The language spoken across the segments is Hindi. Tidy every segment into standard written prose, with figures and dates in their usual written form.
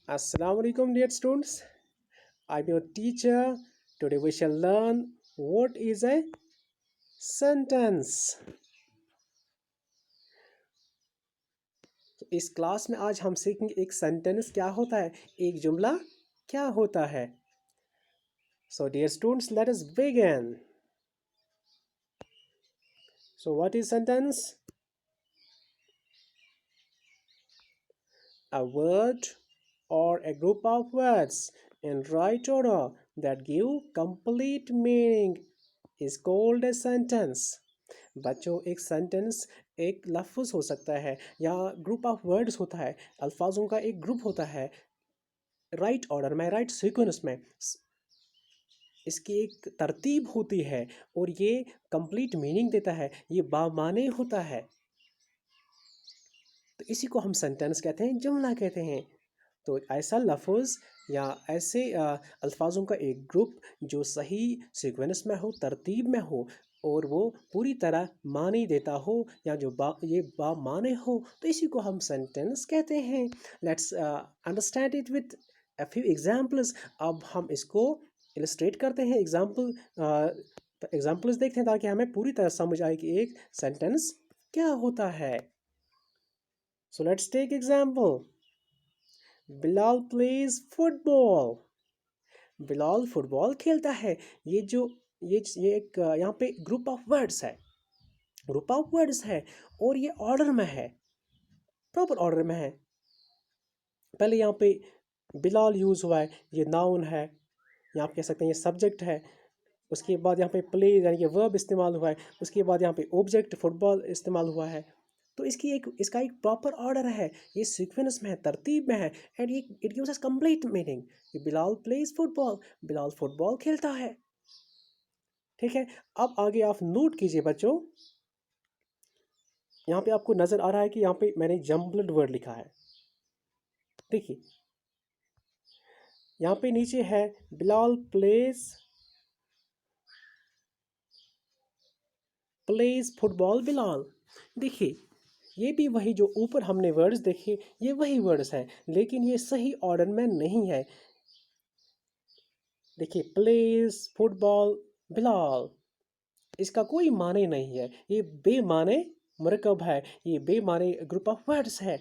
Assalamu alaikum, dear students. I'm your teacher. Today we shall learn what is a sentence. तो इस क्लास में आज हम सीखेंगे एक सेंटेंस क्या होता है, एक जुमला क्या होता है. So dear students, let us begin. So what is sentence? A word or a group of words in right order that give complete meaning is called a sentence. बच्चों, एक सेंटेंस एक लफ्ज़ हो सकता है या ग्रुप ऑफ वर्ड्स होता है, अल्फाजों का एक ग्रुप होता है राइट ऑर्डर में, राइट सीक्वेंस में. इसकी एक तरतीब होती है और ये कंप्लीट मीनिंग देता है, ये बामाने होता है. तो इसी को हम सेंटेंस कहते हैं, जुमला कहते हैं. तो ऐसा लफ्ज़ या ऐसे अल्फाजों का एक ग्रुप जो सही सीक्वेंस में हो, तरतीब में हो और वो पूरी तरह मानी देता हो या जो ये माने हो, तो इसी को हम सेंटेंस कहते हैं. Let's understand it with a few examples. अब हम इसको इलस्ट्रेट करते हैं. एग्जांपल्स देखते हैं ताकि हमें पूरी तरह समझ आए कि एक सेंटेंस क्या होता है. So let's take example. Bilal plays football. Bilal football खेलता है. ये एक यहाँ पे ग्रुप ऑफ वर्ड्स है, और ये ऑर्डर में है, प्रॉपर ऑर्डर में है. पहले यहाँ पे बिलाल यूज़ हुआ है, ये नाउन है, यहाँ आप कह सकते हैं ये सब्जेक्ट है. उसके बाद यहाँ पे प्ले यानी कि वर्ब इस्तेमाल हुआ है. उसके बाद यहाँ पे ऑब्जेक्ट फुटबॉल इस्तेमाल हुआ है. तो इसका एक प्रॉपर ऑर्डर है, ये सीक्वेंस में है, तरतीब में है, and it gives us complete meaning. Bilal plays football, Bilal football खेलता है. ठीक है. अब आगे आप नोट कीजिए बच्चों. यहाँ पे आपको नजर आ रहा है कि यहाँ पे मैंने जम्बल्ड वर्ड लिखा है. देखिए यहाँ पे नीचे है बिलाल प्लेज फुटबॉल बिलाल. देखिए ये भी वही जो ऊपर हमने वर्ड्स देखे, ये वही वर्ड्स हैं, लेकिन ये सही ऑर्डर में नहीं है. देखिए प्लेज फुटबॉल बिलाल, इसका कोई माने नहीं है, ये बेमाने मरकब है, ये बेमाने ग्रुप ऑफ वर्ड्स है.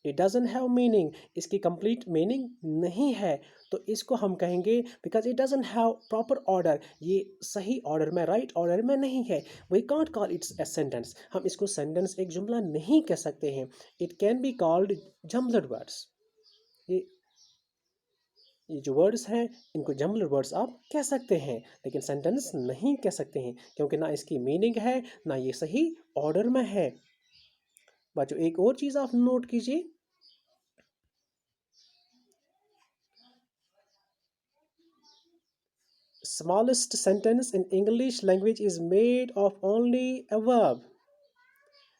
इट डजंट हैव मीनिंग, इसकी कंप्लीट मीनिंग नहीं है. तो इसको हम कहेंगे because it doesn't have proper order, ये सही ऑर्डर में, राइट ऑर्डर में नहीं है. We can't call it's a sentence. हम इसको सेंटेंस, एक जुमला नहीं कह सकते हैं. It can be called jumbled words. ये ये जो वर्ड्स हैं इनको जम्बल्ड वर्ड्स आप कह सकते हैं, लेकिन सेंटेंस नहीं कह सकते हैं क्योंकि ना इसकी मीनिंग है, ना ये सही ऑर्डर में है. बच्चों एक और चीज़ आप नोट कीजिए. Smallest sentence in English language is made of only a verb.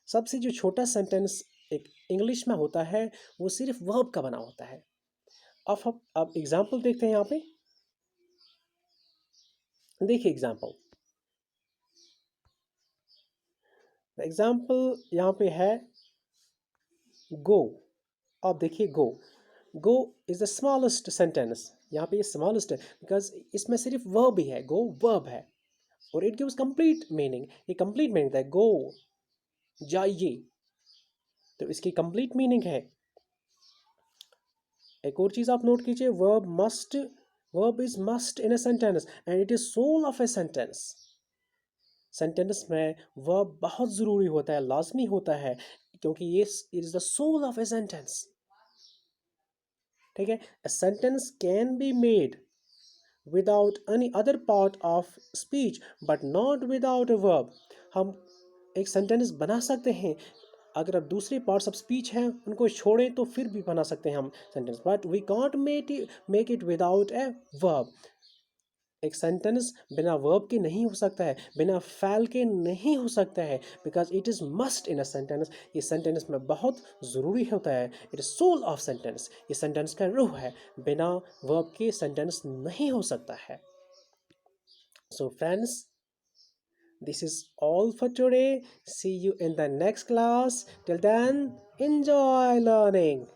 सबसे जो छोटा सेंटेंस एक इंग्लिश में होता है वो सिर्फ वर्ब का बना होता है. अब एग्जांपल देखते हैं. यहाँ पे देखिए एग्जांपल यहाँ पे है गो. अब देखिए गो इज द स्मॉलेस्ट सेंटेंस. यहाँ पे ये स्मॉलेस्ट है बिकॉज इसमें सिर्फ वर्ब ही है, गो वर्ब है, और इट गिव्स कंप्लीट मीनिंग. ये कंप्लीट मीनिंग है गो, जाइए, तो इसकी कंप्लीट मीनिंग है. एक और चीज़ आप नोट कीजिए. Verb is must in a sentence and it is soul of a sentence. Sentence में वर्ब बहुत ज़रूरी होता है, लाजमी होता है, क्योंकि ये it is the soul of a sentence. ठीक है. A sentence can be made without any other part of speech but not without a verb. हम एक सेंटेंस बना सकते हैं, अगर अब दूसरे पार्ट्स ऑफ स्पीच हैं उनको छोड़ें तो फिर भी बना सकते हैं हम sentence, but we can't make it without a verb. एक सेंटेंस बिना वर्ब के नहीं हो सकता है, बिना फैल के नहीं हो सकता है, because it is must in a sentence. ये सेंटेंस में बहुत ज़रूरी होता है. It is soul of sentence, ये सेंटेंस का रूह है. बिना वर्ब के सेंटेंस नहीं हो सकता है. So friends, this is all for today. See you in the next class. Till then, enjoy learning.